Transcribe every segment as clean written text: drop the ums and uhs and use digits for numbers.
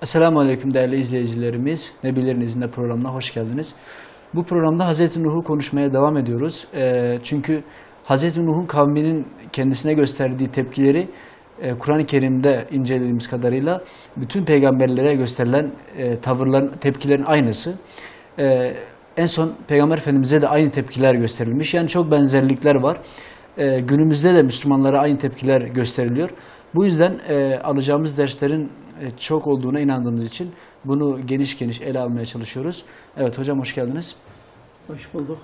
Esselamu Aleyküm değerli izleyicilerimiz. Nebilerin izinde programına hoş geldiniz. Bu programda Hazreti Nuh'u konuşmaya devam ediyoruz. Çünkü Hazreti Nuh'un kavminin kendisine gösterdiği tepkileri Kur'an-ı Kerim'de incelediğimiz kadarıyla bütün peygamberlere gösterilen tavırların, tepkilerin aynısı. En son Peygamber Efendimiz'e de aynı tepkiler gösterilmiş. Yani çok benzerlikler var. Günümüzde de Müslümanlara aynı tepkiler gösteriliyor. Bu yüzden alacağımız derslerin çok olduğuna inandığımız için bunu geniş geniş ele almaya çalışıyoruz. Evet hocam, hoş geldiniz. Hoş bulduk.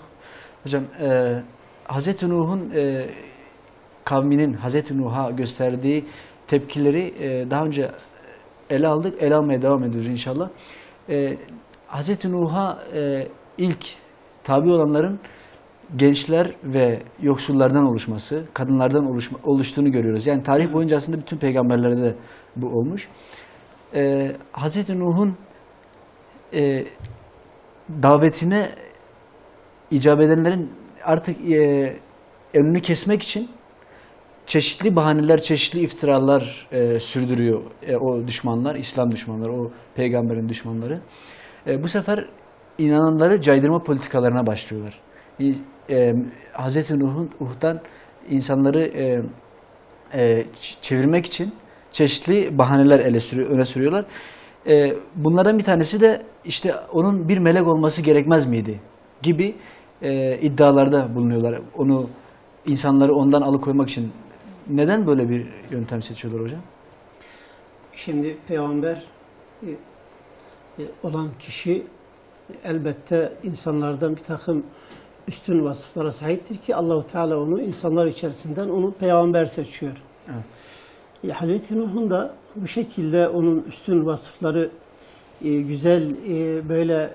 Hocam Hazreti Nuh'un kavminin Hazreti Nuh'a gösterdiği tepkileri daha önce ele aldık. Ele almaya devam ediyoruz inşallah. Hazreti Nuh'a ilk tabi olanların gençler ve yoksullardan oluşması, kadınlardan oluştuğunu görüyoruz. Yani tarih boyunca aslında bütün peygamberlerde de bu olmuş. Hazreti Nuh'un davetine icap edenlerin artık önünü kesmek için çeşitli bahaneler, çeşitli iftiralar sürdürüyor o düşmanlar, İslam düşmanları, o peygamberin düşmanları. Bu sefer inananları caydırma politikalarına başlıyorlar. Hazreti Nuh'tan insanları çevirmek için çeşitli bahaneler öne sürüyorlar. Bunlardan bir tanesi de işte onun bir melek olması gerekmez miydi gibi iddialarda bulunuyorlar. İnsanları ondan alıkoymak için. Neden böyle bir yöntem seçiyorlar hocam? Şimdi peygamber olan kişi elbette insanlardan bir takım üstün vasıflara sahiptir ki Allahu Teala onu insanlar içerisinden onu peygamber seçiyor. Evet. Hazreti Nuh'un da bu şekilde onun üstün vasıfları, güzel böyle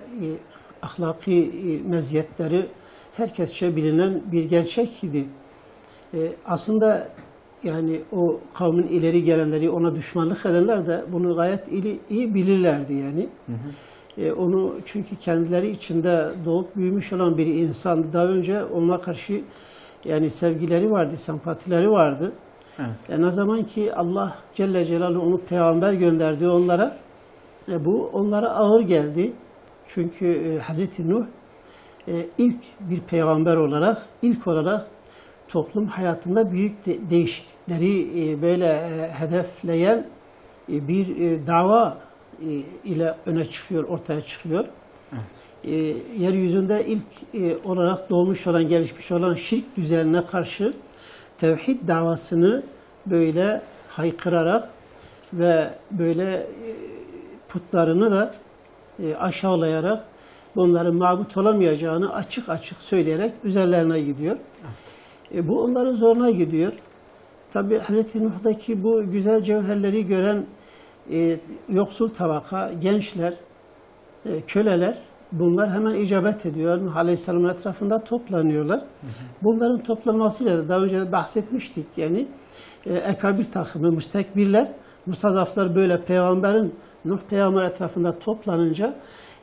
ahlaki meziyetleri herkesçe bilinen bir gerçek idi. Aslında yani o kavmin ileri gelenleri, ona düşmanlık edenler de bunu gayet iyi bilirlerdi yani. Hı hı. Onu çünkü kendileri içinde doğup büyümüş olan bir insan, daha önce ona karşı yani sevgileri vardı, sempatileri vardı. Evet. Ne zaman ki Allah Celle Celaluhu onu peygamber gönderdi onlara, bu onlara ağır geldi. Çünkü Hazreti Nuh ilk bir peygamber olarak, ilk olarak toplum hayatında büyük değişiklikleri böyle hedefleyen bir dava ile öne çıkıyor, ortaya çıkıyor. Yeryüzünde ilk olarak doğmuş olan, gelişmiş olan şirk düzenine karşı tevhid davasını böyle haykırarak ve böyle putlarını da aşağılayarak bunların mabut olamayacağını açık açık söyleyerek üzerlerine gidiyor. Bu onların zoruna gidiyor. Tabi Hazreti Nuh'daki bu güzel cevherleri gören yoksul tabaka, gençler, köleler bunlar hemen icabet ediyor. Nuh Aleyhisselam'ın etrafında toplanıyorlar. Hı hı. Bunların toplanmasıyla da daha önce bahsetmiştik. Yani ekabir takımı, müstekbirler, mustazaflar böyle peygamberin, Nuh peygamber etrafında toplanınca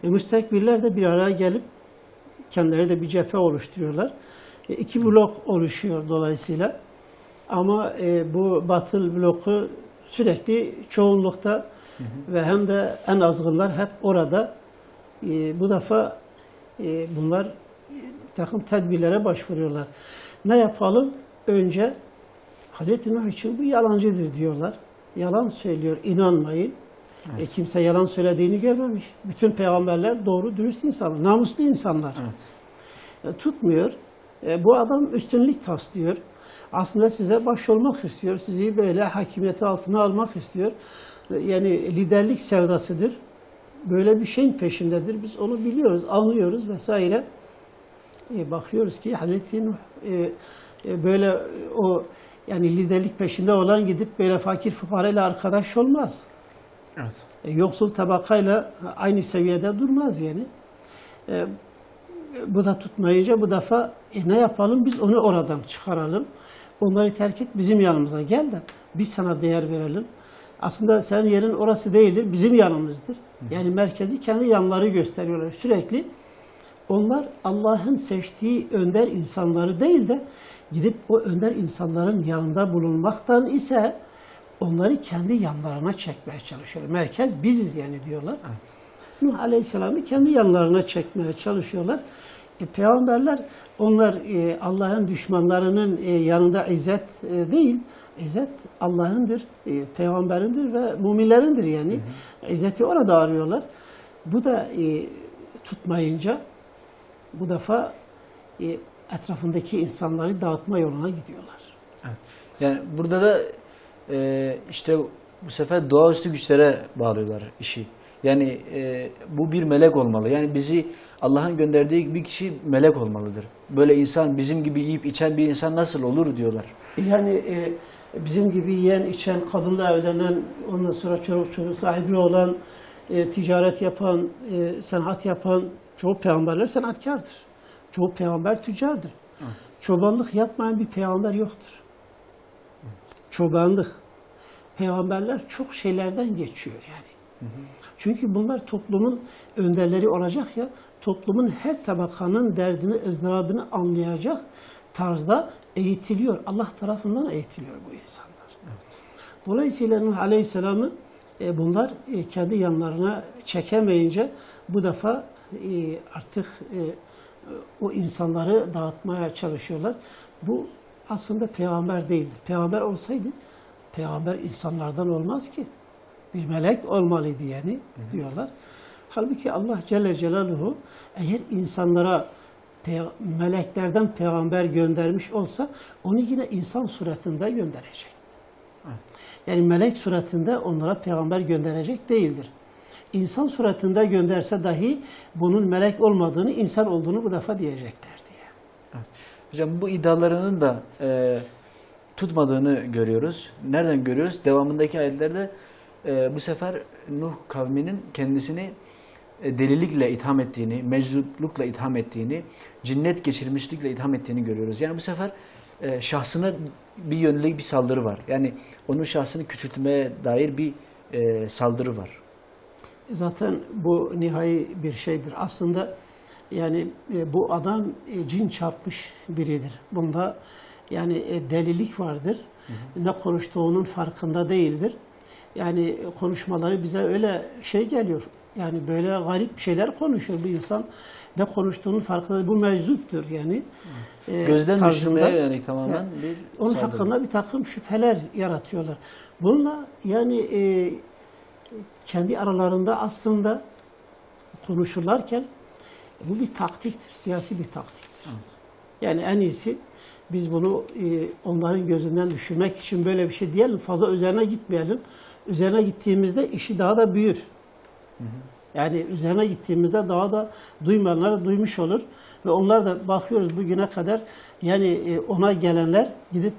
müstekbirler de bir araya gelip kendileri de bir cephe oluşturuyorlar. İki blok oluşuyor dolayısıyla. Ama bu batıl bloku sürekli çoğunlukta, hı hı, ve hem de en azgınlar hep orada. Bu defa bunlar bir takım tedbirlere başvuruyorlar. Ne yapalım? Önce Hazreti Nuh için bu yalancıdır diyorlar. Yalan söylüyor, inanmayın. Evet. Kimse yalan söylediğini görmemiş. Bütün peygamberler doğru, dürüst insanlar, namuslu insanlar. Evet. Tutmuyor. Bu adam üstünlük taslıyor. Aslında size başolmak istiyor. Sizi böyle hakimiyeti altına almak istiyor. Yani liderlik sevdasıdır. Böyle bir şeyin peşindedir. Biz onu biliyoruz, anlıyoruz vesaire. Bakıyoruz ki Hazreti Nuh böyle o yani liderlik peşinde olan gidip böyle fakir fukarayla arkadaş olmaz. Evet. Yoksul tabakayla aynı seviyede durmaz yani. Bu da tutmayınca bu defa ne yapalım? Biz onu oradan çıkaralım. Onları terk et, bizim yanımıza gel de biz sana değer verelim. Aslında senin yerin orası değildir, bizim yanımızdır. Yani merkezi kendi yanları gösteriyorlar sürekli. Onlar Allah'ın seçtiği önder insanları değil de gidip o önder insanların yanında bulunmaktan ise onları kendi yanlarına çekmeye çalışıyorlar. Merkez biziz yani diyorlar. Nuh Aleyhisselam'ı kendi yanlarına çekmeye çalışıyorlar. Peygamberler onlar Allah'ın düşmanlarının yanında izzet değil, izzet Allah'ındır, peygamberindir ve müminlerindir yani. İzzeti orada arıyorlar. Bu da tutmayınca bu defa etrafındaki insanları dağıtma yoluna gidiyorlar. Evet. Yani burada da işte bu sefer doğaüstü güçlere bağlıyorlar işi. Yani bu bir melek olmalı. Yani bizi Allah'ın gönderdiği bir kişi melek olmalıdır. Böyle insan bizim gibi yiyip içen bir insan nasıl olur diyorlar. Yani bizim gibi yiyen, içen, kadınla evlenen, ondan sonra çocuk sahibi olan, ticaret yapan, sanat yapan çoğu peygamberler sanatkardır. Çoğu peygamber tüccardır. Çobanlık yapmayan bir peygamber yoktur. Çobanlık. Peygamberler çok şeylerden geçiyor yani. Çünkü bunlar toplumun önderleri olacak ya, toplumun her tabakanın derdini, ızdırabını anlayacak tarzda eğitiliyor. Allah tarafından eğitiliyor bu insanlar. Dolayısıyla Nuh Aleyhisselam'ı bunlar kendi yanlarına çekemeyince bu defa artık o insanları dağıtmaya çalışıyorlar. Bu aslında peygamber değildir. Peygamber olsaydı, peygamber insanlardan olmaz ki. Bir melek olmalıydı yani diyorlar. Halbuki Allah Celle Celaluhu eğer insanlara meleklerden peygamber göndermiş olsa onu yine insan suretinde gönderecek. Yani melek suretinde onlara peygamber gönderecek değildir. İnsan suretinde gönderse dahi bunun melek olmadığını, insan olduğunu bu defa diyecekler diye. Evet. Hocam bu iddialarının da tutmadığını görüyoruz. Nereden görüyoruz? Devamındaki ayetlerde bu sefer Nuh kavminin kendisini delilikle itham ettiğini, meczuplukla itham ettiğini, cinnet geçirmişlikle itham ettiğini görüyoruz. Yani bu sefer şahsına bir yönelik bir saldırı var. Yani onun şahsını küçültmeye dair bir saldırı var. Zaten bu nihai bir şeydir. Aslında yani bu adam cin çarpmış biridir. Bunda yani delilik vardır. Ne konuştuğunun farkında değildir. Yani konuşmaları bize öyle şey geliyor. Yani böyle garip şeyler konuşuyor bu insan. Ne konuştuğunun farkında değil. Bu meczuptur yani. Gözden düşürmeye yani tamamen yani, bir onun saldırı. hakkında bir takım şüpheler yaratıyorlar. Bununla yani kendi aralarında aslında konuşurlarken bu bir taktiktir. Siyasi bir taktiktir. Evet. Yani en iyisi biz bunu onların gözünden düşürmek için böyle bir şey diyelim. Fazla üzerine gitmeyelim. Üzerine gittiğimizde işi daha da büyür. Yani üzerine gittiğimizde daha da duymayanlar duymuş olur. Ve onlar da bakıyoruz bugüne kadar yani ona gelenler gidip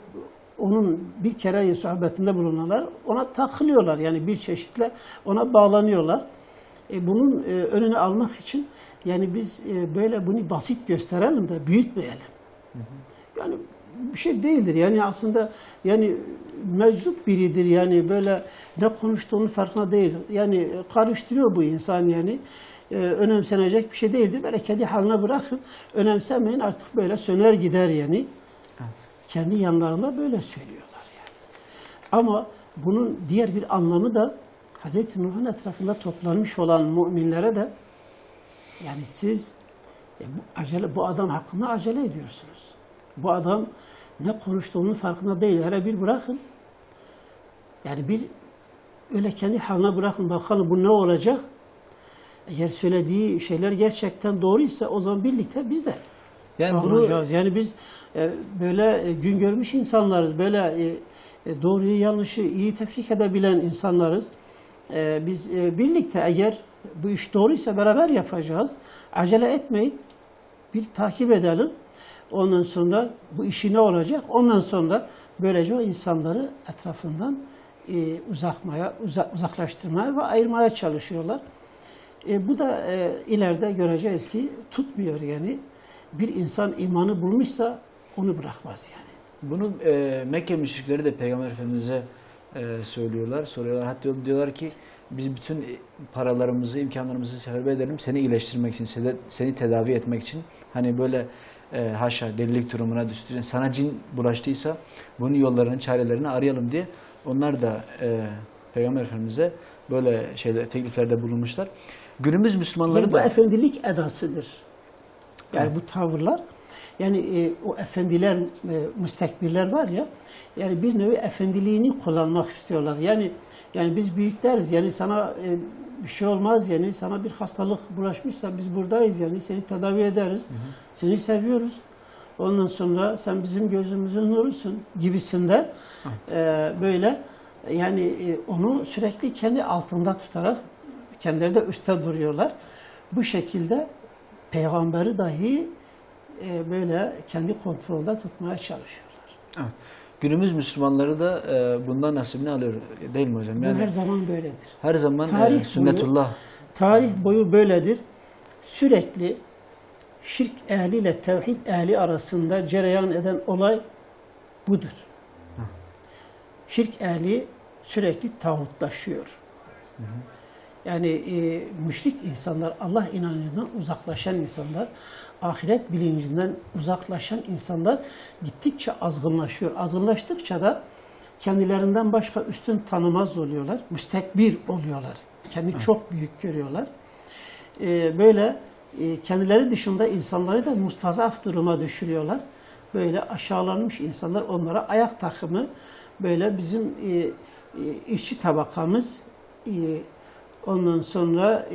onun bir kere sohbetinde bulunanlar ona takılıyorlar. Yani bir çeşitle ona bağlanıyorlar. Bunun önünü almak için yani biz böyle bunu basit gösterelim de büyütmeyelim. Yani bir şey değildir. Yani aslında yani meczup biridir. Yani böyle ne konuştuğunun farkında değil. Yani karıştırıyor bu insan yani. Önemsenecek bir şey değildir. Böyle kendi haline bırakın. Önemsemeyin artık böyle söner gider yani. Evet. Kendi yanlarında böyle söylüyorlar yani. Ama bunun diğer bir anlamı da Hz. Nuh'un etrafında toplanmış olan müminlere de yani siz bu adam hakkında acele ediyorsunuz. Bu adam ne konuştuğunun farkında değil. Hele bir bırakın. Yani bir öyle kendi haline bırakın bakalım bu ne olacak. Eğer söylediği şeyler gerçekten doğruysa o zaman birlikte biz de yani olacağız. Yani biz böyle gün görmüş insanlarız. Böyle doğruyu yanlışı iyi tefrik edebilen insanlarız. Biz birlikte eğer bu iş doğruysa beraber yapacağız. Acele etmeyin. Bir takip edelim. Ondan sonra bu işi ne olacak? Ondan sonra böylece o insanları etrafından uzaklaştırmaya ve ayırmaya çalışıyorlar. Bu da ileride göreceğiz ki tutmuyor yani. Bir insan imanı bulmuşsa onu bırakmaz yani. Bunu Mekke müşrikleri de Peygamber Efendimiz'e söylüyorlar, soruyorlar. Hatta diyorlar ki biz bütün paralarımızı, imkanlarımızı seferber edelim seni iyileştirmek için, seni tedavi etmek için. Hani böyle haşa delilik durumuna düştüğün sana cin bulaştıysa bunun yollarını, çarelerini arayalım diye Onlar da Peygamber Efendimiz'e böyle tekliflerde bulunmuşlar. Günümüz Müslümanları Bu da efendilik edasıdır. Yani bu tavırlar, yani o efendiler, müstekbirler var ya, yani bir nevi efendiliğini kullanmak istiyorlar. Yani biz büyükleriz, yani sana bir şey olmaz, yani sana bir hastalık bulaşmışsa biz buradayız, yani seni tedavi ederiz, seni seviyoruz. Ondan sonra sen bizim gözümüzün nurusun gibisinden böyle, yani onu sürekli kendi altında tutarak kendileri de üstte duruyorlar. Bu şekilde peygamberi dahi böyle kendi kontrolde tutmaya çalışıyorlar. evet. Günümüz Müslümanları da bundan nasibini alıyor değil mi hocam? Bu her zaman böyledir. Her zaman Tarih sünnetullah. Tarih boyu böyledir. Sürekli şirk ehliyle tevhid ehli arasında cereyan eden olay budur. Şirk ehli sürekli tağutlaşıyor. Yani müşrik insanlar, Allah inancından uzaklaşan insanlar, ahiret bilincinden uzaklaşan insanlar gittikçe azgınlaşıyor. Azgınlaştıkça da kendilerinden başka üstün tanımaz oluyorlar. Müstekbir oluyorlar. Kendi çok büyük görüyorlar. Böyle kendileri dışında insanları da mustazaf duruma düşürüyorlar. Böyle aşağılanmış insanlar onlara ayak takımı, böyle bizim işçi tabakamız, ondan sonra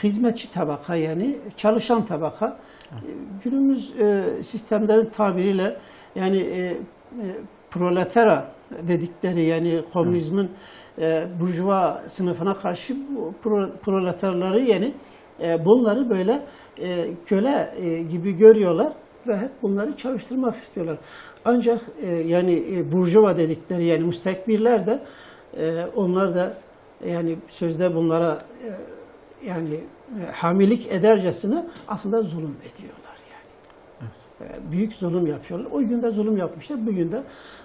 hizmetçi tabaka, yani çalışan tabaka. Günümüz sistemlerin tabiriyle yani proletera dedikleri, yani komünizmin burjuva sınıfına karşı proletarları, yani bunları böyle köle gibi görüyorlar ve hep bunları çalıştırmak istiyorlar. Ancak yani burjuva dedikleri, yani müstekbirler de onlar da yani sözde bunlara yani hamilik edercesine aslında zulüm ediyorlar yani. Büyük zulüm yapıyorlar. O gün de zulüm yapmışlar, bugün de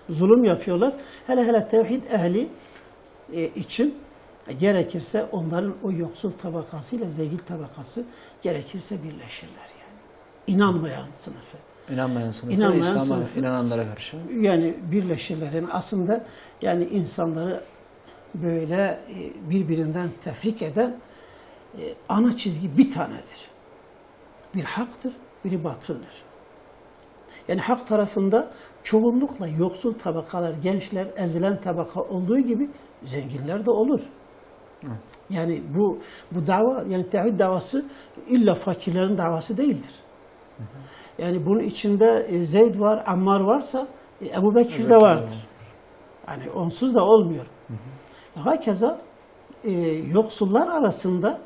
zulüm yapıyorlar. Hele tevhid ehli için gerekirse onların o yoksul tabakasıyla zengin tabakası gerekirse birleşirler yani. İnanmayan sınıfı. İnanmayan sınıfı, İnanmayan İslam'a sınıfı, inananlara karşı. yani birleşirler. Yani aslında yani insanları böyle birbirinden tefrik eden ana çizgi bir tanedir. Bir haktır, biri batıldır. Yani hak tarafında çoğunlukla yoksul tabakalar, gençler, ezilen tabaka olduğu gibi zenginler de olur. Yani bu dava, yani tevhid davası illa fakirlerin davası değildir. Yani bunun içinde Zeyd var, Ammar varsa Ebu Bekir de vardır. Yani onsuz da olmuyor. Hakeza yoksullar arasında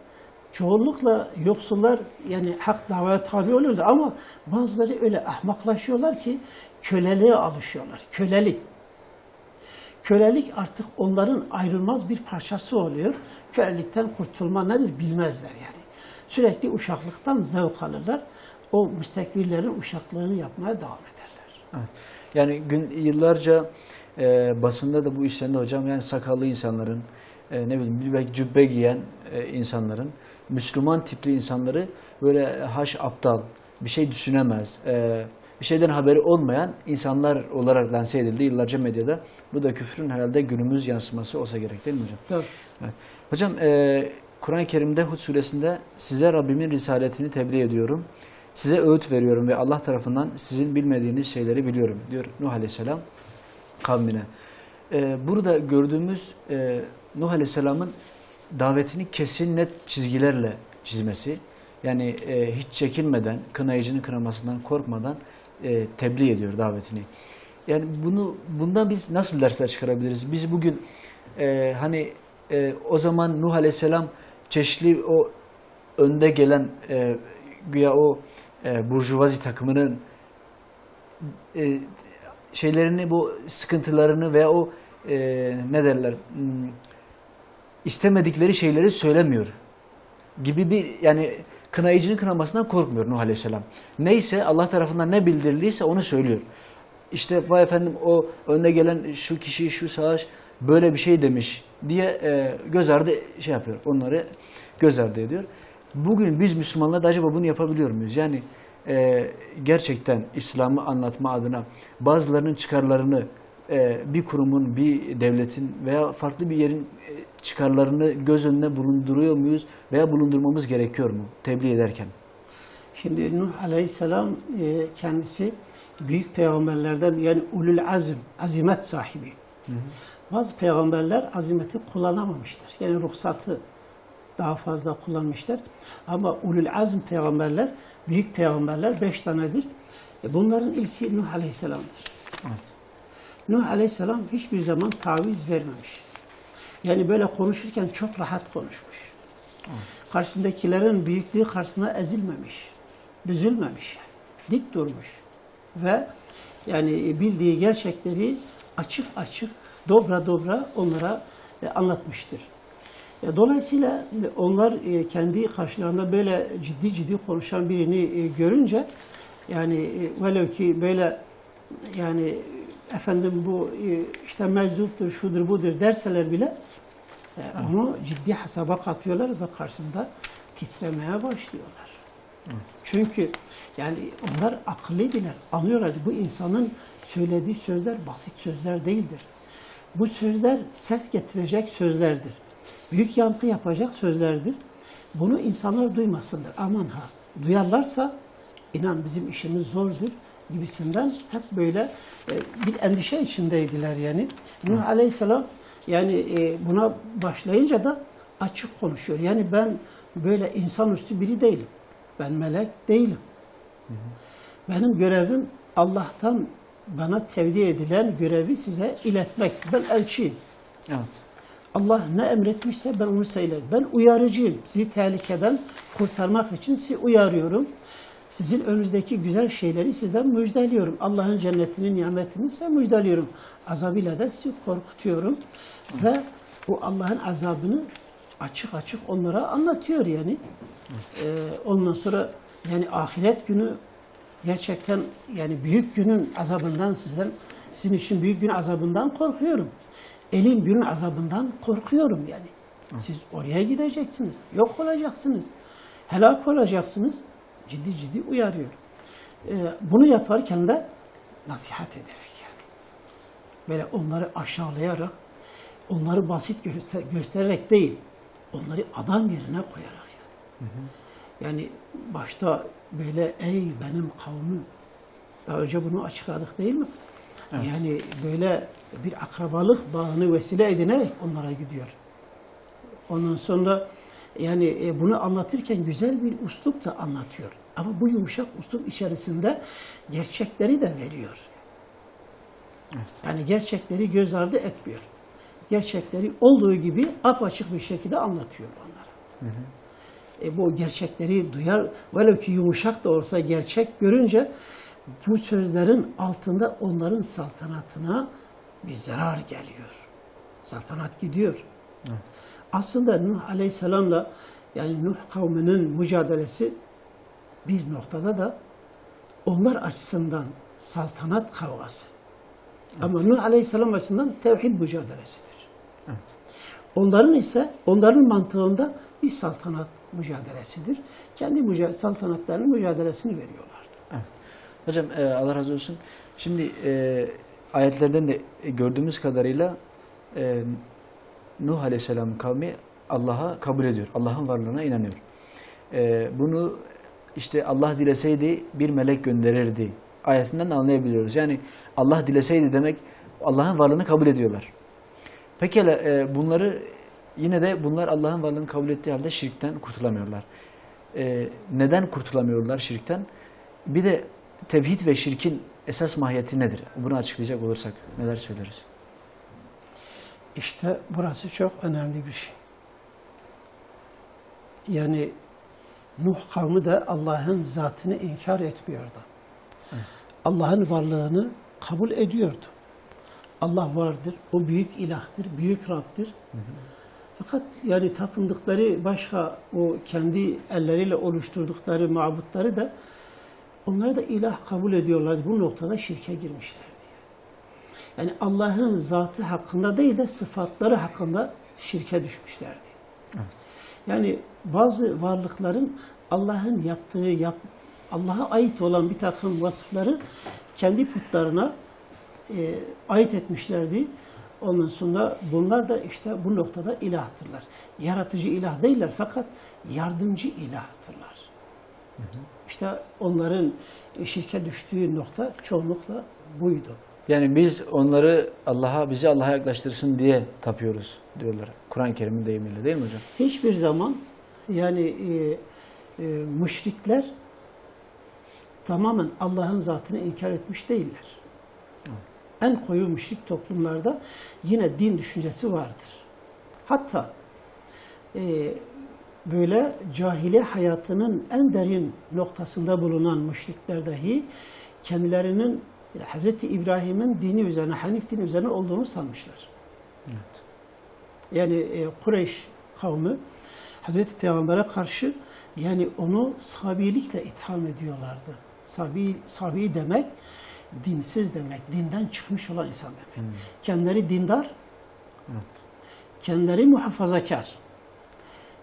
çoğunlukla yoksullar yani hak davaya tabi oluyorlar ama bazıları öyle ahmaklaşıyorlar ki köleliğe alışıyorlar. Kölelik artık onların ayrılmaz bir parçası oluyor. Kölelikten kurtulma nedir bilmezler yani. Sürekli uşaklıktan zevk alırlar. O müstekbirlerin uşaklığını yapmaya devam ederler. Evet. Yani yıllarca basında da bu işlerinde hocam, yani sakallı insanların, ne bileyim belki cübbe giyen insanların, Müslüman tipli insanları böyle aptal, bir şey düşünemez, bir şeyden haberi olmayan insanlar olarak lanse edildi yıllarca medyada. Bu da küfrün herhalde günümüz yansıması olsa gerek değil mi hocam? Tabii. Evet. Hocam Kur'an-ı Kerim'de Hud suresinde size Rabbimin risaletini tebliğ ediyorum. Size öğüt veriyorum ve Allah tarafından sizin bilmediğiniz şeyleri biliyorum diyor Nuh Aleyhisselam kavmine. Burada gördüğümüz Nuh Aleyhisselam'ın davetini kesin net çizgilerle çizmesi, yani hiç çekinmeden, kınayıcının kınamasından korkmadan tebliğ ediyor davetini. Yani bundan biz nasıl dersler çıkarabiliriz? Biz bugün o zaman Nuh Aleyhisselam çeşitli o önde gelen güya o burjuvazi takımının şeylerini, bu sıkıntılarını veya o ne derler istemedikleri şeyleri söylemiyor gibi bir, yani kınayıcının kınamasından korkmuyor Nuh Aleyhisselam. Neyse Allah tarafından ne bildirildiyse onu söylüyor. İşte vay efendim o önde gelen şu kişi, şu savaş böyle bir şey demiş diye göz ardı yapıyor. Onları göz ardı ediyor. Bugün biz Müslümanlar da acaba bunu yapabiliyor muyuz? Yani gerçekten İslam'ı anlatma adına bazılarının çıkarlarını bir kurumun, bir devletin veya farklı bir yerin çıkarlarını göz önüne bulunduruyor muyuz veya bulundurmamız gerekiyor mu tebliğ ederken? Şimdi Nuh Aleyhisselam kendisi büyük peygamberlerden, yani ulul azm, azimet sahibi. Bazı peygamberler azimeti kullanamamışlar. Yani ruhsatı daha fazla kullanmışlar. Ama ulul azm peygamberler, büyük peygamberler 5 tanedir. Bunların ilki Nuh Aleyhisselam'dır. Evet. Nuh Aleyhisselam hiçbir zaman taviz vermemiş. Yani böyle konuşurken çok rahat konuşmuş. Evet. Karşısındakilerin büyüklüğü karşısına ezilmemiş. Büzülmemiş yani. Dik durmuş. Ve yani bildiği gerçekleri açık açık, dobra dobra onlara anlatmıştır. Dolayısıyla onlar kendi karşılarında böyle ciddi ciddi konuşan birini görünce, yani velev ki böyle yani efendim bu işte meczuptur, şudur budur derseler bile onu ciddi hesaba katıyorlar ve karşısında titremeye başlıyorlar. Çünkü yani onlar akıllıdılar, anlıyorlar. Bu insanın söylediği sözler basit sözler değildir. Bu sözler ses getirecek sözlerdir. Büyük yankı yapacak sözlerdir. Bunu insanlar duymasınlar. Aman ha, duyarlarsa inan bizim işimiz zordur gibisinden hep böyle bir endişe içindeydiler yani. Nuh Aleyhisselam yani buna başlayınca da açık konuşuyor. Yani ben böyle insanüstü biri değilim. Ben melek değilim. Benim görevim Allah'tan bana tevdi edilen görevi size iletmektir. Ben elçiyim. Evet. Allah ne emretmişse ben onu söylerim. Ben uyarıcıyım. Sizi tehlikeden kurtarmak için sizi uyarıyorum. Sizin önünüzdeki güzel şeyleri sizden müjdeliyorum. Allah'ın cennetinin nimetini size müjdeliyorum. Azabıyla da sizi korkutuyorum. Ve bu Allah'ın azabını açık açık onlara anlatıyor yani. Ondan sonra yani ahiret günü gerçekten yani büyük günün azabından sizin için büyük günün azabından korkuyorum. Elim günün azabından korkuyorum yani. Siz oraya gideceksiniz, yok olacaksınız, helak olacaksınız. Ciddi ciddi uyarıyor. Bunu yaparken de nasihat ederek yani. Böyle onları aşağılayarak, onları basit göstererek değil, onları adam yerine koyarak yani. Yani başta böyle ey benim kavmim, daha önce bunu açıkladık değil mi? Evet. Yani böyle bir akrabalık bağını vesile edinerek onlara gidiyor. Ondan sonra yani bunu anlatırken güzel bir üslupla anlatıyor. Ama bu yumuşak üslup içerisinde gerçekleri de veriyor. Evet. Yani gerçekleri göz ardı etmiyor. Gerçekleri olduğu gibi apaçık bir şekilde anlatıyor onlara. Bu gerçekleri duyar, velev ki yumuşak da olsa gerçek görünce bu sözlerin altında onların saltanatına bir zarar geliyor. Saltanat gidiyor. Evet. Aslında Nuh Aleyhisselam'la yani Nuh kavminin mücadelesi bir noktada da onlar açısından saltanat kavgası. Evet. Ama Nuh Aleyhisselam açısından tevhid mücadelesidir. Evet. Onların mantığında bir saltanat mücadelesidir. Kendi saltanatlarının mücadelesini veriyorlardı. Evet. Hocam Allah razı olsun. Şimdi ayetlerden de gördüğümüz kadarıyla Nuh Aleyhisselam kavmi Allah'a kabul ediyor. Allah'ın varlığına inanıyor. Bunu işte Allah dileseydi bir melek gönderirdi ayetinden de anlayabiliyoruz. Yani Allah dileseydi demek Allah'ın varlığını kabul ediyorlar. Pekala bunlar Allah'ın varlığını kabul ettiği halde şirkten kurtulamıyorlar. Neden kurtulamıyorlar şirkten? Bir de tevhid ve şirkin esas mahiyeti nedir? Bunu açıklayacak olursak neler söyleriz? İşte burası çok önemli bir şey. Yani Nuh kavmi de Allah'ın zatını inkar etmiyordu. Evet. Allah'ın varlığını kabul ediyordu. Allah vardır, o büyük ilahtır, büyük Rabb'dir. Hı hı. Fakat yani tapındıkları başka o kendi elleriyle oluşturdukları mabutları da onları da ilah kabul ediyorlardı. Bu noktada şirke girmişlerdi. Yani Allah'ın zatı hakkında değil de sıfatları hakkında şirke düşmüşlerdi. Evet. Yani bazı varlıkların Allah'ın Allah'a ait olan bir takım vasıfları kendi putlarına ait etmişlerdi. Ondan sonra bunlar da işte bu noktada ilahtırlar. Yaratıcı ilah değiller fakat yardımcı ilahtırlar. İşte onların şirke düştüğü nokta çoğunlukla buydu. Yani biz onları bizi Allah'a yaklaştırsın diye tapıyoruz diyorlar. Kur'an-ı Kerim'in deyimiyle değil mi hocam? Hiçbir zaman yani müşrikler tamamen Allah'ın zatını inkar etmiş değiller. En koyu müşrik toplumlarda yine din düşüncesi vardır. Hatta böyle cahiliye hayatının en derin noktasında bulunan müşrikler dahi kendilerinin Hazreti İbrahim'in dini üzerine, Hanif dini üzerine olduğunu sanmışlar. Evet. Yani Kureyş kavmi Hazreti Peygamber'e karşı yani onu sabilikle itham ediyorlardı. Sabi demek dinsiz demek, dinden çıkmış olan insan demek. Kendileri dindar, Evet. kendileri muhafazakar.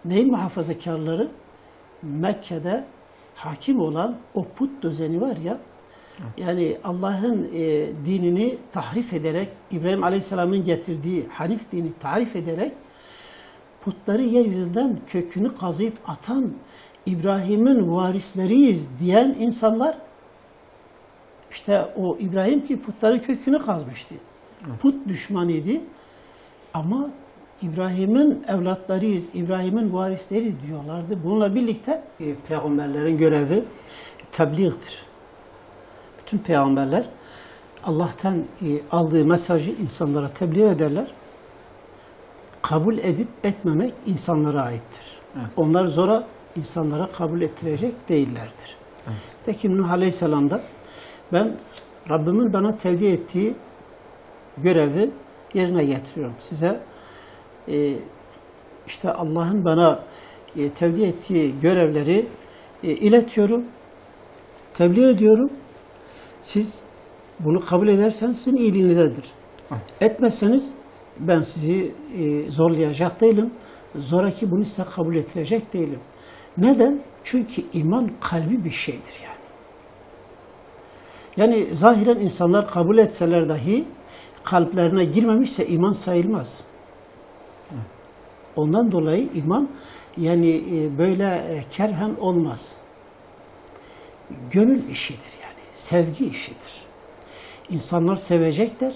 Neyin muhafazakarları? Mekke'de hakim olan o put düzeni var ya, yani Allah'ın dinini tahrif ederek, İbrahim Aleyhisselam'ın getirdiği Hanif dini tarif ederek putları yeryüzünden kökünü kazıyıp atan İbrahim'in varisleriyiz diyen insanlar, işte o İbrahim ki putların kökünü kazmıştı. Put düşmanıydı ama İbrahim'in evlatlarıyız, İbrahim'in varisleriyiz diyorlardı. Bununla birlikte peygamberlerin görevi tebliğdir. Bütün peygamberler Allah'tan aldığı mesajı insanlara tebliğ ederler. Kabul edip etmemek insanlara aittir. Evet. Onlar zora insanlara kabul ettirecek değillerdir. Evet. Nitekim Nuh Aleyhisselam'da ben Rabbimin bana tevdi ettiği görevi yerine getiriyorum. Size işte Allah'ın bana tevdi ettiği görevleri iletiyorum, tebliğ ediyorum. Siz bunu kabul ederseniz sizin iyiliğinizdedir. Evet. Etmezseniz ben sizi zorlayacak değilim. Zoraki bunu size kabul ettirecek değilim. Neden? Çünkü iman kalbi bir şeydir yani. Yani zahiren insanlar kabul etseler dahi kalplerine girmemişse iman sayılmaz. Ondan dolayı iman yani böyle kerhen olmaz. Gönül işidir yani. Sevgi işidir. İnsanlar sevecekler,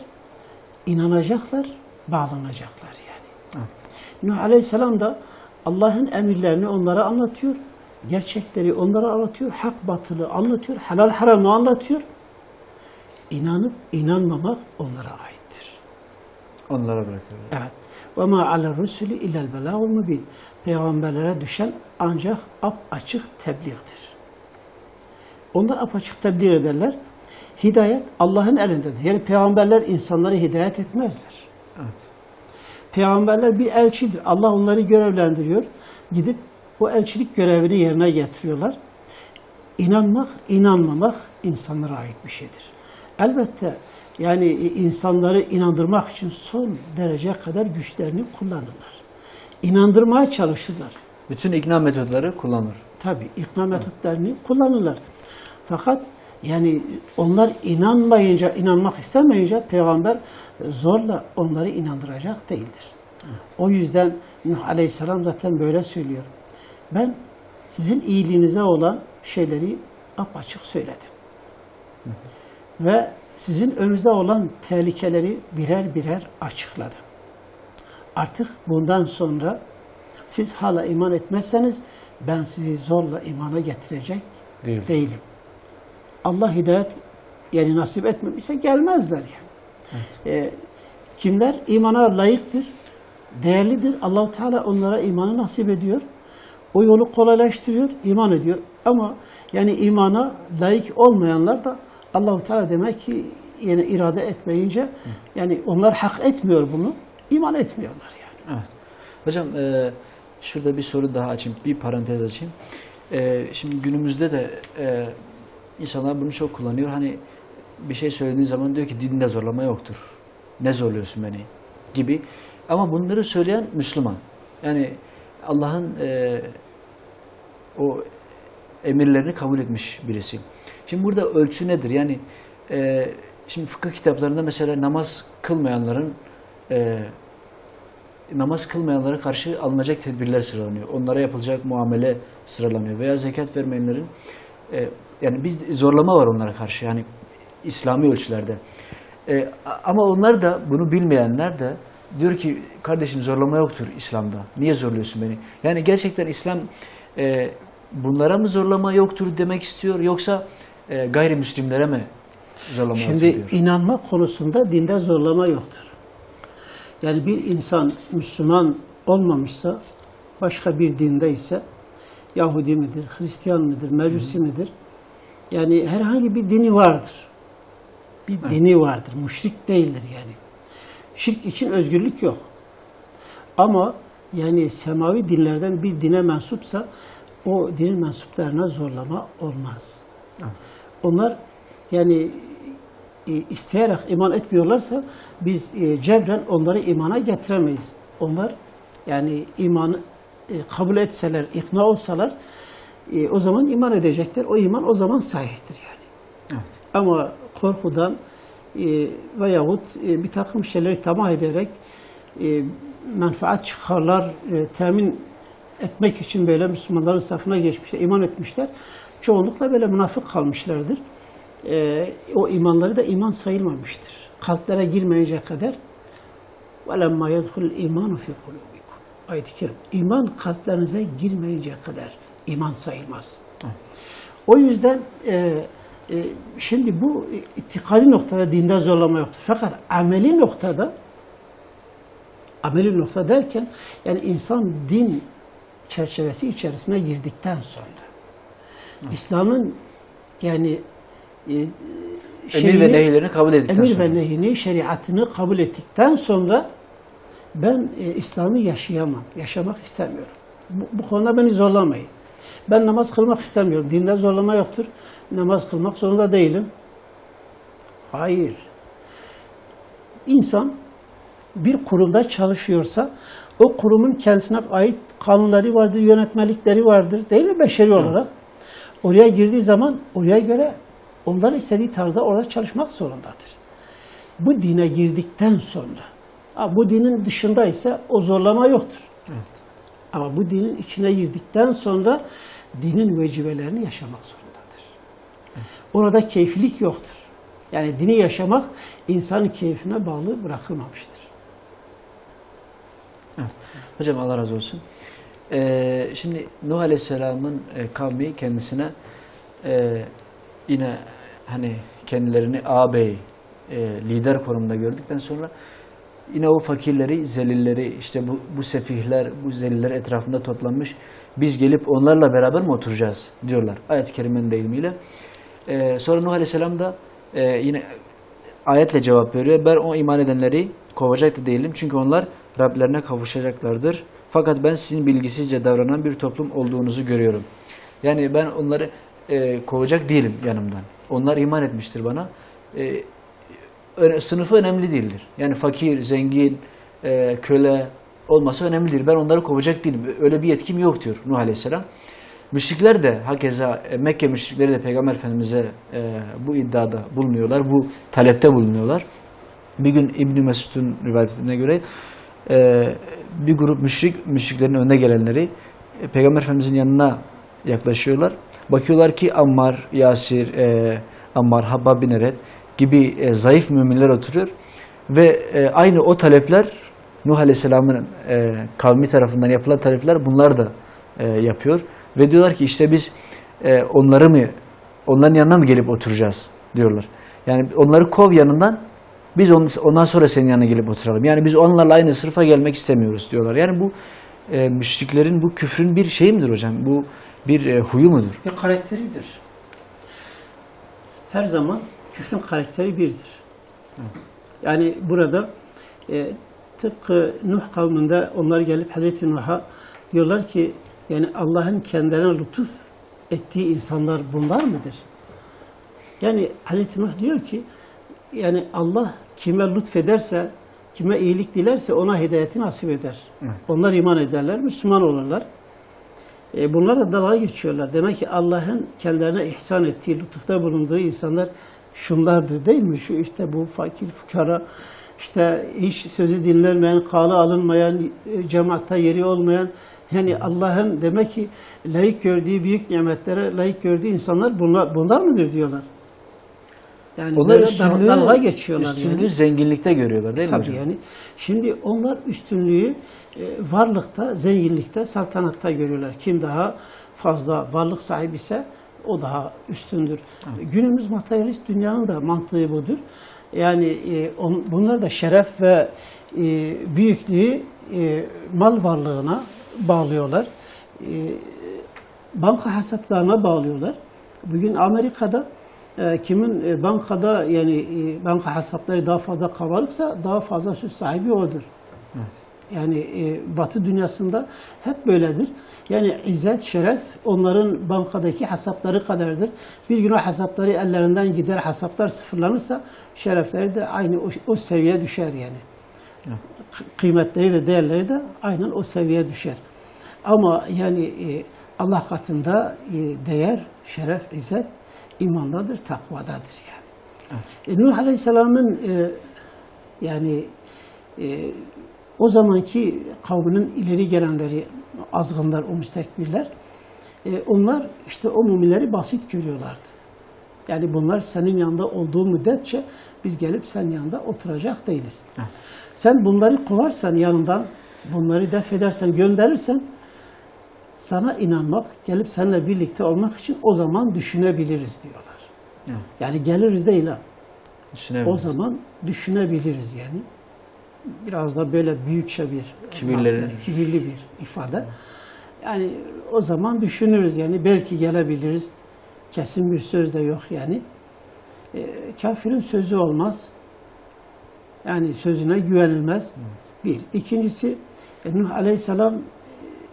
inanacaklar, bağlanacaklar yani. Evet. Nuh Aleyhisselam da Allah'ın emirlerini onlara anlatıyor. Gerçekleri onlara anlatıyor. Hak batılı anlatıyor. Helal haramı anlatıyor. İnanıp inanmamak onlara aittir. Onlara bırakıyoruz. Evet. وَمَا عَلَى الرُّسُلِ اِلَّا الْبَلَاغُ الْمُبِينَ Peygamberlere düşen ancak açık tebliğdir. Onlar apaçık tebliğ ederler. Hidayet Allah'ın elindedir. Yani peygamberler insanları hidayet etmezler. Evet. Peygamberler bir elçidir. Allah onları görevlendiriyor. Gidip o elçilik görevini yerine getiriyorlar. İnanmak, inanmamak insanlara ait bir şeydir. Elbette yani insanları inandırmak için son dereceye kadar güçlerini kullanırlar. İnandırmaya çalışırlar. Bütün ikna metodları kullanılır. Tabii ikna metotlarını kullanırlar. Fakat yani onlar inanmayınca, inanmak istemeyince peygamber zorla onları inandıracak değildir. O yüzden Nuh Aleyhisselam zaten böyle söylüyor. Ben sizin iyiliğinize olan şeyleri apaçık söyledim. Ve sizin önünüzde olan tehlikeleri birer birer açıkladım. Artık bundan sonra siz hala iman etmezseniz ben sizi zorla imana getirecek değilim. Allah hidayet yani nasip etmemişse gelmezler yani. Evet. Kimler imana layıktır, değerlidir. Allah-u Teala onlara imanı nasip ediyor. O yolu kolaylaştırıyor, iman ediyor. Ama yani imana layık olmayanlar da Allah-u Teala demek ki yani irade etmeyince yani onlar hak etmiyor bunu, iman etmiyorlar yani. Evet. Hocam şurada bir soru daha açayım, bir parantez açayım. Şimdi günümüzde de insanlar bunu çok kullanıyor. Hani bir şey söylediğin zaman diyor ki dinde zorlama yoktur. Ne zorluyorsun beni gibi. Ama bunları söyleyen Müslüman. Yani Allah'ın o emirlerini kabul etmiş birisi. Şimdi burada ölçü nedir? Yani şimdi fıkıh kitaplarında mesela namaz kılmayanlara karşı alınacak tedbirler sıralanıyor. Onlara yapılacak muamele sıralanıyor. Veya zekat vermeyenlerin yani bir zorlama var onlara karşı. Yani İslami ölçülerde. Ama onlar da bunu bilmeyenler de diyor ki kardeşim zorlama yoktur İslam'da. Niye zorluyorsun beni? Yani gerçekten İslam bunlara mı zorlama yoktur demek istiyor yoksa gayrimüslimlere mi zorlama yoktur diyor? Şimdi inanma konusunda dinde zorlama yoktur. Yani bir insan Müslüman olmamışsa, başka bir dinde ise Yahudi midir, Hristiyan mıdır, Mecusi midir? Yani herhangi bir dini vardır. Bir dini vardır. Müşrik değildir yani. Şirk için özgürlük yok. Ama yani semavi dinlerden bir dine mensupsa o dinin mensuplarına zorlama olmaz. Onlar yani isteyerek iman etmiyorlarsa biz cebren onları imana getiremeyiz. Onlar yani imanı kabul etseler, ikna olsalar o zaman iman edecekler. O iman o zaman sahihtir yani. Evet. Ama korkudan veyahut bir takım şeyleri tamah ederek menfaat çıkarlar temin etmek için böyle Müslümanların safına geçmişler, iman etmişler. Çoğunlukla böyle münafık kalmışlardır. O imanları da iman sayılmamıştır. Kalplere girmeyince kadar وَلَمَّا يَدْخُلُ الْاِيمَانُ فِي قُلُوبِكُمْ ayet-i kerim. İman kalplerinize girmeyinceye kadar iman sayılmaz. O yüzden şimdi bu itikadi noktada dinde zorlama yoktur. Fakat ameli nokta derken yani insan din çerçevesi içerisine girdikten sonra İslam'ın yani emir ve nehirlerini kabul ettikten sonra. Emir ve nehini, şeriatını kabul ettikten sonra ben İslam'ı yaşayamam. Yaşamak istemiyorum. Bu konuda beni zorlamayın. Ben namaz kılmak istemiyorum. Dinde zorlama yoktur. Namaz kılmak zorunda değilim. Hayır. İnsan bir kurumda çalışıyorsa o kurumun kendisine ait kanunları vardır, yönetmelikleri vardır. Değil mi beşeri olarak? Oraya girdiği zaman oraya göre onların istediği tarzda orada çalışmak zorundadır. Bu dine girdikten sonra, bu dinin dışında ise o zorlama yoktur. Evet. Ama bu dinin içine girdikten sonra dinin vecibelerini yaşamak zorundadır. Evet. Orada keyfilik yoktur. Yani dini yaşamak insanın keyfine bağlı bırakılmamıştır. Evet. Hocam Allah razı olsun. Şimdi Nuh Aleyhisselam'ın kavmi kendisine yine hani kendilerini ağabey, lider konumunda gördükten sonra yine o fakirleri, zelilleri, işte bu sefihler, bu zeliller etrafında toplanmış. Biz gelip onlarla beraber mi oturacağız diyorlar. Ayet-i Kerime'nin deyimiyle. Sonra Nuh Aleyhisselam da yine ayetle cevap veriyor. Ben o iman edenleri kovacak da değilim. Çünkü onlar Rablerine kavuşacaklardır. Fakat ben sizin bilgisizce davranan bir toplum olduğunuzu görüyorum. Yani ben onları kovacak değilim yanımdan. Onlar iman etmiştir bana. Sınıfı önemli değildir. Yani fakir, zengin, köle olması önemli değil. Ben onları kovacak değilim. Öyle bir yetkim yok diyor Nuh Aleyhisselam. Müşrikler de hakeza Mekke müşrikleri de Peygamber Efendimiz'e bu iddiada bulunuyorlar. Bu talepte bulunuyorlar. Bir gün İbn-i Mesud'un rivayetine göre bir grup müşriklerin önde gelenleri Peygamber Efendimiz'in yanına yaklaşıyorlar. Bakıyorlar ki Ammar, Yasir, Ammar, Habbab bin Eret gibi zayıf müminler oturuyor. Ve aynı o talepler Nuh Aleyhisselam'ın kavmi tarafından yapılan talepler bunlar da yapıyor. Ve diyorlar ki işte biz onların yanına mı gelip oturacağız diyorlar. Yani onları kov yanından, biz ondan sonra senin yanına gelip oturalım. Yani biz onlarla aynı sınıfa gelmek istemiyoruz diyorlar. Yani bu müşriklerin, bu küfrün bir şeyi midir hocam? Bu bir huyu mudur? Bir karakteridir. Her zaman küfrün karakteri birdir. Yani burada tıpkı Nuh kavminde onlar gelip Hazreti Nuh'a diyorlar ki yani Allah'ın kendilerine lütuf ettiği insanlar bunlar mıdır? Yani Hazreti Nuh diyor ki yani Allah kime lütfederse, kime iyilik dilerse ona hidayeti nasip eder. Evet. Onlar iman ederler, Müslüman olurlar. Bunlar da dalga geçiyorlar. Demek ki Allah'ın kendilerine ihsan ettiği, lütufta bulunduğu insanlar şunlardır değil mi? Şu işte bu fakir fukara, işte hiç sözü dinlenmeyen, kâlı alınmayan, cemaatta yeri olmayan, yani Allah'ın demek ki layık gördüğü büyük nimetlere layık gördüğü insanlar bunlar mıdır diyorlar. Yani onlar böyle dalga geçiyorlar. Üstünlüğü yani. zenginlikte görüyorlar değil mi Tabii hocam? yani. Şimdi onlar üstünlüğü varlıkta, zenginlikte, saltanatta görüyorlar. Kim daha fazla varlık sahibi ise o daha üstündür. Günümüz materyalist dünyanın da mantığı budur. Yani bunlar da şeref ve büyüklüğü mal varlığına bağlıyorlar. Banka hesaplarına bağlıyorlar. Bugün Amerika'da kimin bankada yani banka hesapları daha fazla kabarıksa daha fazla söz sahibi odur. Evet. Yani Batı dünyasında hep böyledir. Yani izzet, şeref onların bankadaki hesapları kadardır. Bir gün o hesapları ellerinden gider, hesaplar sıfırlanırsa şerefleri de aynı o seviyeye düşer yani. Evet. Kıymetleri de değerleri de aynen o seviyeye düşer. Ama yani Allah katında değer, şeref, izzet imandadır, takvadadır yani. Evet. Nuh Aleyhisselam'ın yani o zamanki kavminin ileri gelenleri, azgınlar, o müstekbirler, onlar işte o müminleri basit görüyorlardı. Yani bunlar senin yanında olduğu müddetçe biz gelip senin yanında oturacak değiliz. Evet. Sen bunları kovarsan yanından, bunları def edersen, gönderirsen sana inanmak, gelip seninle birlikte olmak için o zaman düşünebiliriz diyorlar. Evet. Yani geliriz değil ha. O zaman düşünebiliriz yani. Biraz da böyle büyükçe bir kibirli bir ifade. Yani o zaman düşünürüz yani belki gelebiliriz. Kesin bir söz de yok yani. Kafirin sözü olmaz. Yani sözüne güvenilmez. Bir. İkincisi Nuh Aleyhisselam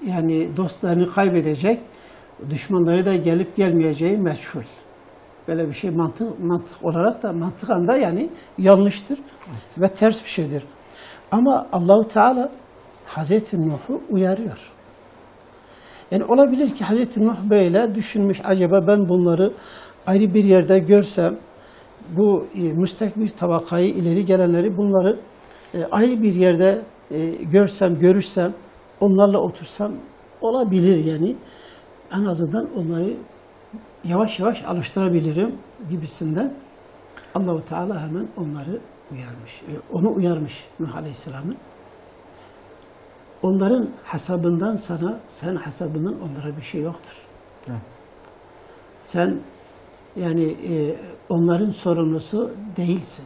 yani dostlarını kaybedecek, düşmanları da gelip gelmeyeceği meçhul. Böyle bir şey mantık olarak da mantıken de yani yanlıştır ve ters bir şeydir. Ama Allahu Teala Hazreti Nuh'u uyarıyor. Yani olabilir ki Hazreti Nuh böyle düşünmüş, acaba ben bunları ayrı bir yerde görsem, bu müstekbir tabakayı, ileri gelenleri bunları ayrı bir yerde görsem, görüşsem, onlarla otursam olabilir yani. En azından onları yavaş yavaş alıştırabilirim gibisinden Allahu Teala hemen onları uyarmış. Onu uyarmış Nuh Aleyhisselam'ın. Onların hesabından sana, sen hesabından onlara bir şey yoktur. Evet. Sen yani onların sorumlusu değilsin.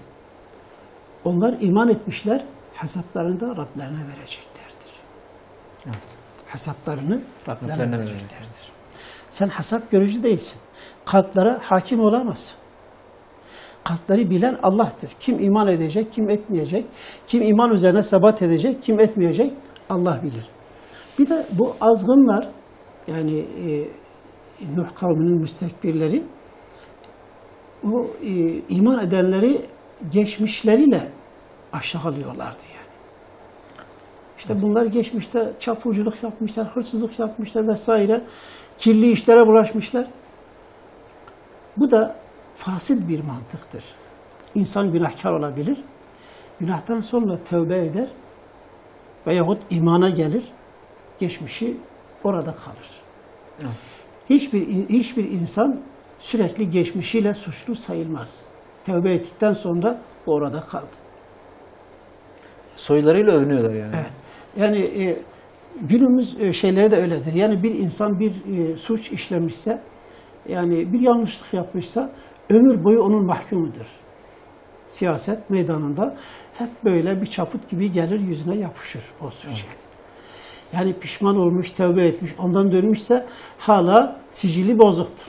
Onlar iman etmişler, hesaplarını da Rablerine vereceklerdir. Evet. Hesaplarını Rablerine vereceklerdir. Sen hesap görücü değilsin. Kalplere hakim olamazsın. Kalpleri bilen Allah'tır. Kim iman edecek, kim etmeyecek, kim iman üzerine sebat edecek, kim etmeyecek Allah bilir. Bir de bu azgınlar yani Nuh kavminin müstekbirleri o iman edenleri geçmişleriyle aşağılıyorlardı yani. İşte bunlar geçmişte çapulculuk yapmışlar, hırsızlık yapmışlar vesaire, kirli işlere bulaşmışlar. Bu da fasit bir mantıktır. İnsan günahkar olabilir, günahtan sonra tövbe eder veyahut imana gelir, geçmişi orada kalır. Evet. Hiçbir insan sürekli geçmişiyle suçlu sayılmaz. Tövbe ettikten sonra orada kaldı. Soylarıyla övünüyorlar yani. Evet. Yani günümüz şeyleri de öyledir. Yani bir insan bir suç işlemişse, yani bir yanlışlık yapmışsa ömür boyu onun mahkumudur. Siyaset meydanında hep böyle bir çaput gibi gelir yüzüne yapışır o suç yani. Yani pişman olmuş, tövbe etmiş, ondan dönmüşse hala sicili bozuktur.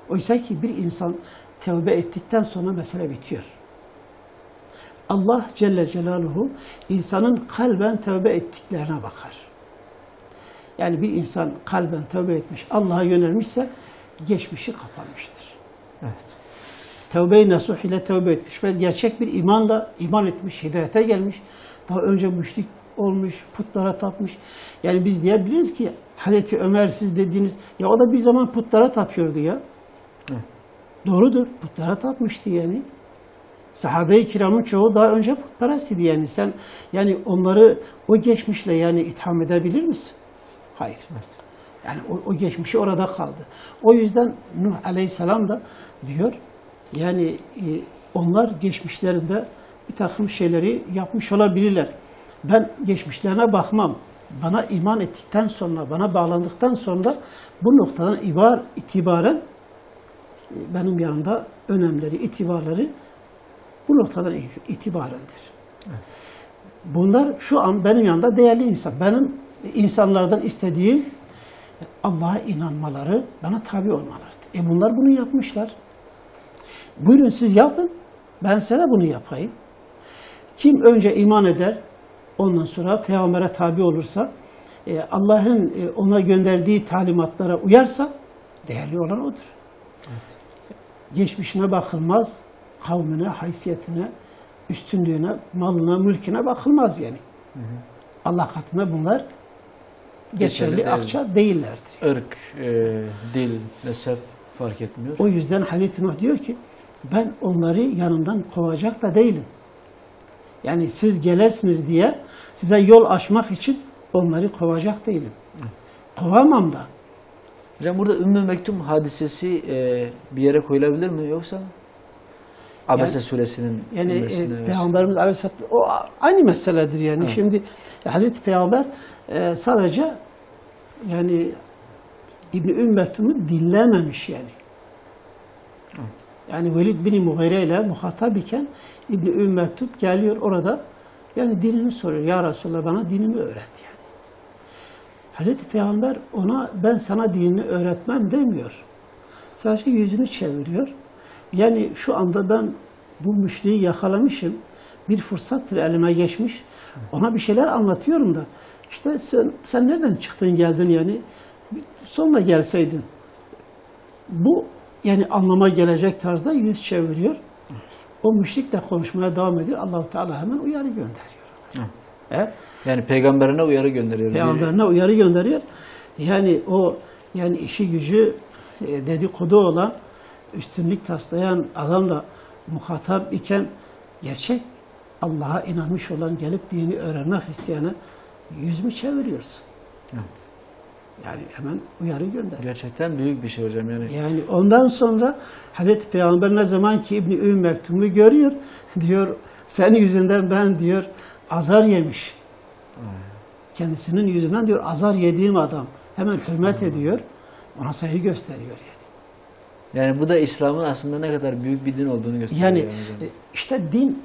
Oysa ki bir insan tövbe ettikten sonra mesele bitiyor. Allah Celle Celaluhu insanın kalben tövbe ettiklerine bakar. Yani bir insan kalben tövbe etmiş, Allah'a yönelmişse geçmişi kapanmıştır. Evet. Tövbe-i nasuh ile tövbe etmiş ve gerçek bir imanla iman etmiş, hidayete gelmiş. Daha önce müşrik olmuş, putlara tapmış. Yani biz diyebiliriz ki Hazreti Ömer siz dediğiniz, ya o da bir zaman putlara tapıyordu ya. Evet. Doğrudur. Putlara tapmıştı yani. Sahabe-i kiramın çoğu daha önce putperestti yani. Sen yani onları o geçmişle yani itham edebilir misin? Hayır. Yani o geçmişi orada kaldı. O yüzden Nuh Aleyhisselam da diyor yani onlar geçmişlerinde bir takım şeyleri yapmış olabilirler. Ben geçmişlerine bakmam. Bana iman ettikten sonra, bana bağlandıktan sonra bu noktadan itibaren benim yanımda önemleri, itibarları bu noktadan itibarendir. Evet. Bunlar şu an benim yanımda değerli insan. Benim insanlardan istediğim Allah'a inanmaları, bana tabi olmalarıdır. Bunlar bunu yapmışlar. Buyurun siz yapın, ben size de bunu yapayım. Kim önce iman eder, ondan sonra peygambere tabi olursa, Allah'ın ona gönderdiği talimatlara uyarsa, değerli olan odur. Evet. Geçmişine bakılmaz, kavmine, haysiyetine, üstünlüğüne, malına, mülküne bakılmaz yani. Hı hı. Allah katında bunlar geçerli akça değillerdir. Yani. Irk, dil, mezhep fark etmiyor. O yüzden Hazreti Nuh diyor ki ben onları yanımdan kovacak da değilim. Yani siz gelesiniz diye size yol açmak için onları kovacak değilim. Kovamam da. Hocam burada Ümmü Mektum hadisesi bir yere koyulabilir mi yoksa? Abese suresinin Peygamberimiz Aleyhisselatü o aynı meseledir yani. Evet. Şimdi Hazreti Peygamber sadece yani İbn-i Ümmü Mektum'u dinlememiş yani. Evet. Yani Velid bin Mughire ile muhatap iken İbn-i Ümmü Mektum geliyor orada yani dinini soruyor. Ya Resulallah bana dinimi öğret yani. Hazreti Peygamber ona ben sana dinini öğretmem demiyor. Sadece yüzünü çeviriyor. Yani şu anda ben bu müşriği yakalamışım. Bir fırsattır elime geçmiş. Ona bir şeyler anlatıyorum da. İşte sen nereden çıktın geldin yani? Sonra gelseydin. Bu yani anlama gelecek tarzda yüz çeviriyor. O müşrikle konuşmaya devam ediyor. Allah-u Teala hemen uyarı gönderiyor. Evet. Yani peygamberine uyarı gönderiyor. Peygamberine uyarı gönderiyor. Yani o yani işi gücü dedikodu olan üstünlük taslayan adamla muhatap iken gerçek Allah'a inanmış olan gelip dini öğrenmek isteyene yüz mü çeviriyorsun? Evet. Yani hemen uyarı gönder. Gerçekten büyük bir şey hocam yani. Yani ondan sonra Hazreti Peygamber ne zaman ki İbn-i Ümmü Mektum'u görüyor diyor senin yüzünden ben diyor azar yemiş. Kendisinin yüzünden diyor azar yediğim adam hemen hürmet ediyor. Ona saygı gösteriyor yani. Yani bu da İslam'ın aslında ne kadar büyük bir din olduğunu gösteriyor. Yani işte din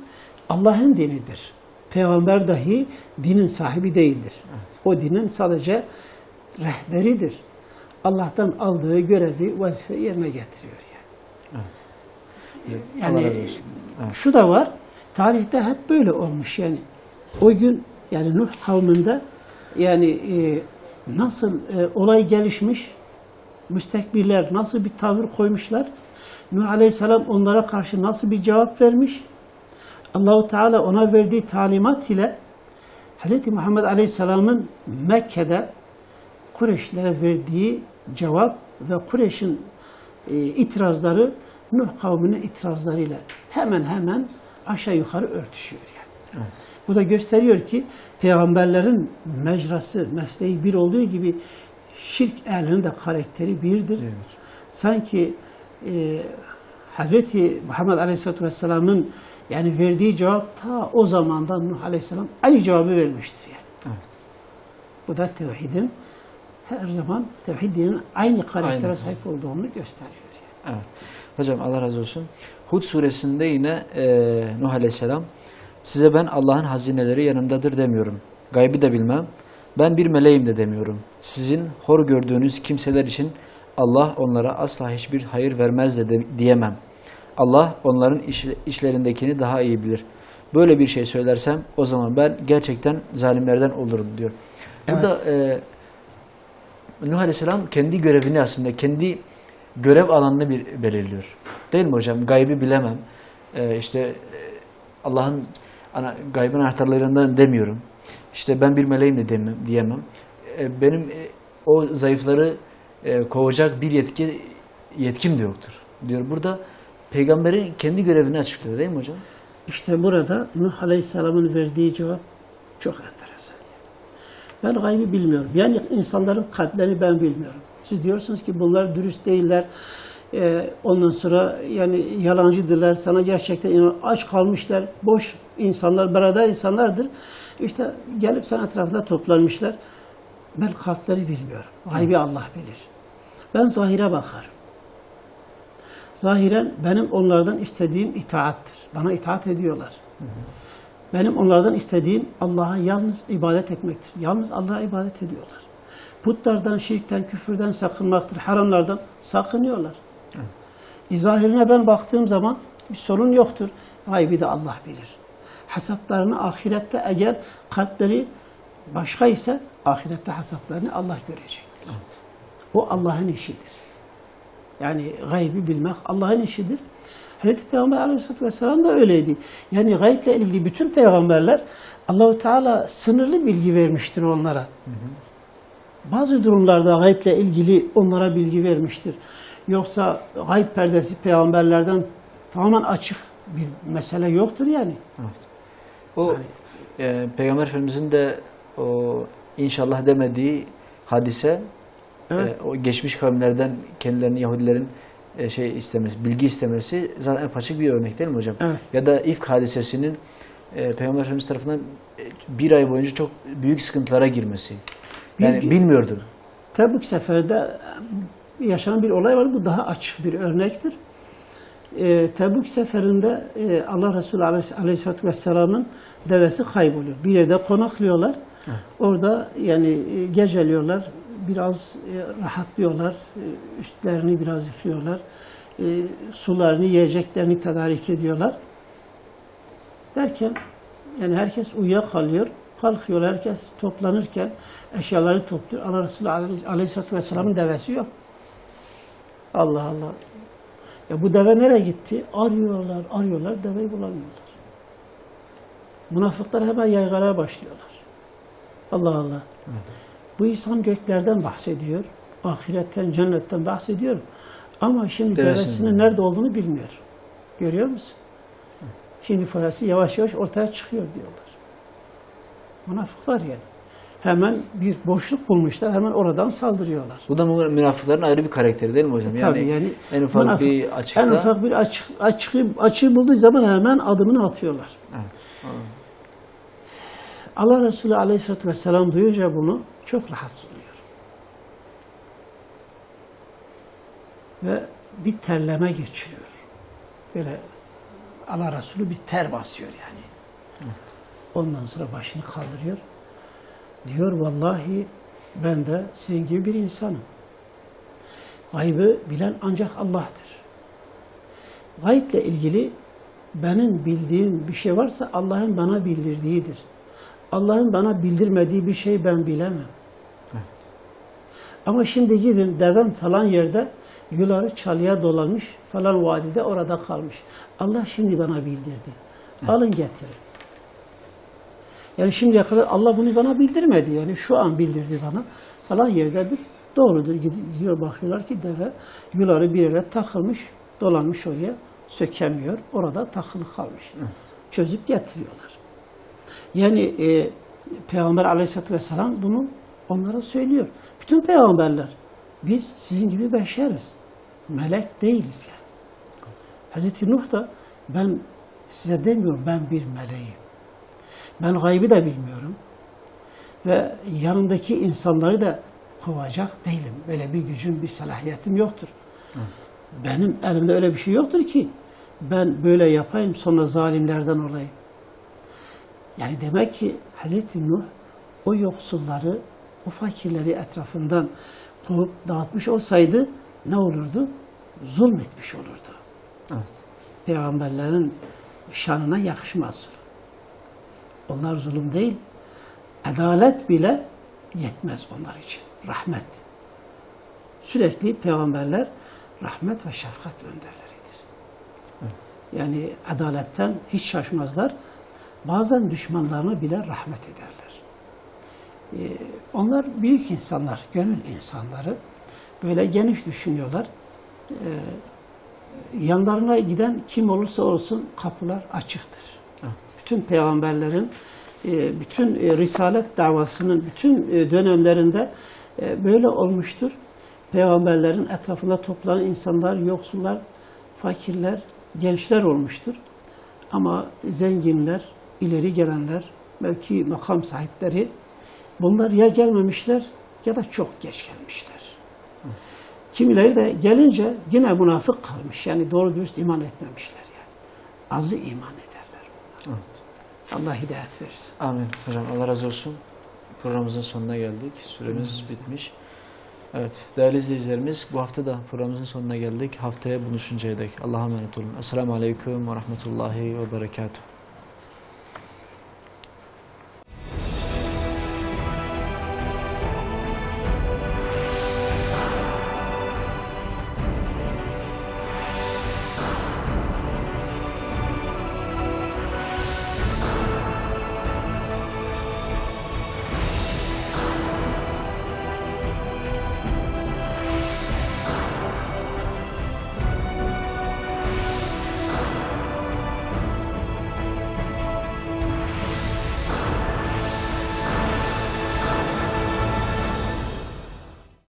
Allah'ın dinidir. Peygamber dahi dinin sahibi değildir. Evet. O dinin sadece rehberidir. Allah'tan aldığı görevi, vazife yerine getiriyor yani. Evet. Yani evet. Şu da var. Tarihte hep böyle olmuş yani. O gün yani Nuh kavminde yani nasıl olay gelişmiş, müstekbirler nasıl bir tavır koymuşlar, Nuh Aleyhisselam onlara karşı nasıl bir cevap vermiş, Allah-u Teala ona verdiği talimat ile Hz. Muhammed Aleyhisselam'ın Mekke'de Kureyşlere verdiği cevap ve Kureyş'in itirazları Nuh kavminin itirazlarıyla hemen aşağı yukarı örtüşüyor yani. Evet. Bu da gösteriyor ki peygamberlerin mecrası, mesleği bir olduğu gibi şirk ehlinin de karakteri birdir. Evet. Sanki Hazreti Muhammed Aleyhisselatü Vesselam'ın yani verdiği cevap ta o zamandan Nuh Aleyhisselam aynı cevabı vermiştir yani. Evet. Bu da tevhidin her zaman tevhid dinin aynı karaktere sahip olduğunu gösteriyor yani. Evet. Hocam Allah razı olsun. Hud suresinde yine Nuh Aleyhisselam size ben Allah'ın hazineleri yanımdadır demiyorum. Gaybı da bilmem. Ben bir meleğim de demiyorum. Sizin hor gördüğünüz kimseler için Allah onlara asla hiçbir hayır vermez de diyemem. Allah onların işlerindekini daha iyi bilir. Böyle bir şey söylersem o zaman ben gerçekten zalimlerden olurum diyor. Burada Nuh Aleyhisselam kendi görevini aslında kendi görev alanını belirliyor. Değil mi hocam? Gaybı bilemem. Allah'ın gaybın anahtarlarından demiyorum. İşte ben bir meleğim de diyemem. Benim o zayıfları kovacak bir yetkim de yoktur. diyor. Burada peygamberin kendi görevini açıklıyor değil mi hocam? İşte burada Nuh Aleyhisselam'ın verdiği cevap çok enteresan. Ben gaybı bilmiyorum. Yani insanların kalplerini ben bilmiyorum. Siz diyorsunuz ki bunlar dürüst değiller. Ondan sonra yani yalancıdırlar. Sana gerçekten aç kalmışlar. Boş insanlar, berada insanlardır. İşte gelip sen etrafında toplanmışlar. Ben kalpleri bilmiyorum. Gaybı Allah bilir. Ben zahire bakarım. Zahiren benim onlardan istediğim itaattır. Bana itaat ediyorlar. Benim onlardan istediğim Allah'a yalnız ibadet etmektir. Yalnız Allah'a ibadet ediyorlar. Putlardan, şirkten, küfürden sakınmaktır. Haramlardan sakınıyorlar. Zahirine ben baktığım zaman bir sorun yoktur. Gaybi de Allah bilir. Hesaplarını ahirette eğer kalpleri başka ise ahirette hesaplarını Allah görecektir. O Allah'ın işidir. Yani gaybi bilmek Allah'ın işidir. Hazreti Peygamber Aleyhisselatü Vesselam da öyleydi. Yani gayble ilgili bütün peygamberler Allah-u Teala sınırlı bilgi vermiştir onlara. Bazı durumlarda gayble ilgili onlara bilgi vermiştir. Yoksa gayb perdesi peygamberlerden tamamen açık bir mesele yoktur yani. Evet. O Peygamber Efendimizin de o inşallah demediği hadise o geçmiş kavimlerden kendilerini Yahudilerin bilgi istemesi zaten apaçık bir örnek değil mi hocam? Evet. Ya da İfk hadisesinin Peygamber Efendimiz tarafından bir ay boyunca çok büyük sıkıntılara girmesi. Yani bilmiyordu. Tebük seferinde yaşanan bir olay var. Bu daha açık bir örnektir. Tebük seferinde Allah Resulü Aleyhisselatü Vesselam'ın devesi kayboluyor. Bir yerde konaklıyorlar. Orada yani geceliyorlar. Biraz rahatlıyorlar. Üstlerini biraz yıkıyorlar. Sularını, yiyeceklerini tedarik ediyorlar. Derken yani herkes uyuyakalıyor. Kalkıyor herkes toplanırken eşyaları topluyor. Allah Resulü Aleyhisselatü Vesselam'ın devesi yok. Allah Allah. Ya bu deve nereye gitti? Arıyorlar, deveyi bulamıyorlar. Münafıklar hemen yaygaraya başlıyorlar. Allah Allah. Evet. Bu insan göklerden bahsediyor. Ahiretten, cennetten bahsediyor. Ama şimdi devesinin nerede olduğunu bilmiyor. Görüyor musun? Şimdi foyası yavaş yavaş ortaya çıkıyor diyorlar. Münafıklar yani. Hemen bir boşluk bulmuşlar, hemen oradan saldırıyorlar. Bu da münafıkların ayrı bir karakteri değil mi hocam? Tabii yani en ufak bir açıkta. En ufak bir açığı bulduğu zaman hemen adımını atıyorlar. Evet. Allah Resulü Aleyhisselatü Vesselam duyunca bunu çok rahatsız oluyor. Ve bir terleme geçiriyor. Böyle Allah Resulü bir ter basıyor yani. Evet. Ondan sonra başını kaldırıyor. Diyor vallahi ben de sizin gibi bir insanım. Gaybı bilen ancak Allah'tır. Gayble ilgili benim bildiğim bir şey varsa Allah'ın bana bildirdiğidir. Allah'ın bana bildirmediği bir şey ben bilemem. Evet. Ama şimdi gidin devem falan yerde yuları çalıya dolanmış falan vadide orada kalmış. Allah şimdi bana bildirdi. Evet. Alın getirin. Yani şimdiye kadar Allah bunu bana bildirmedi. Yani şu an bildirdi bana. Falan yerdedir. Doğrudur. Gidiyor bakıyorlar ki deve yuları bir yere takılmış, dolanmış oraya. Sökemiyor. Orada takılı kalmış. Evet. Çözüp getiriyorlar. Yani Peygamber Aleyhisselatü Vesselam bunu onlara söylüyor. Bütün peygamberler biz sizin gibi beşeriz. Melek değiliz yani. Hazreti Nuh da ben size demiyorum ben bir meleğim. Ben gaybı da bilmiyorum. Ve yanımdaki insanları da kovacak değilim. Böyle bir gücüm, bir salahiyetim yoktur. Evet. Benim elimde öyle bir şey yoktur ki ben böyle yapayım sonra zalimlerden olayım. Yani demek ki Hazreti Nuh o yoksulları, o fakirleri etrafından kovup dağıtmış olsaydı ne olurdu? Zulmetmiş olurdu. Evet. Peygamberlerin şanına yakışmaz zulüm. Onlar zulüm değil, adalet bile yetmez onlar için. Rahmet. Sürekli peygamberler rahmet ve şefkat önderleridir. Evet. Yani adaletten hiç şaşmazlar. Bazen düşmanlarına bile rahmet ederler. Onlar büyük insanlar, gönül insanları. Böyle geniş düşünüyorlar. yanlarına giden kim olursa olsun kapılar açıktır. Evet. Bütün peygamberlerin, bütün risalet davasının bütün dönemlerinde böyle olmuştur. Peygamberlerin etrafında toplanan insanlar, yoksullar, fakirler, gençler olmuştur. Ama zenginler, ileri gelenler, mevki makam sahipleri bunlar ya gelmemişler ya da çok geç gelmişler. Kimileri de gelince yine münafık kalmış. Yani doğru dürüst iman etmemişler yani. Azı iman ederler bunlar. Evet. Allah hidayet versin. Amin. Hocam Allah razı olsun. Programımızın sonuna geldik. Süremiz bitmiş. Evet. Değerli izleyicilerimiz, bu hafta da programımızın sonuna geldik. Haftaya buluşuncaya dek Allah'a emanet olun. Esselamu Aleyküm ve Rahmetullahi ve Berekatuhu.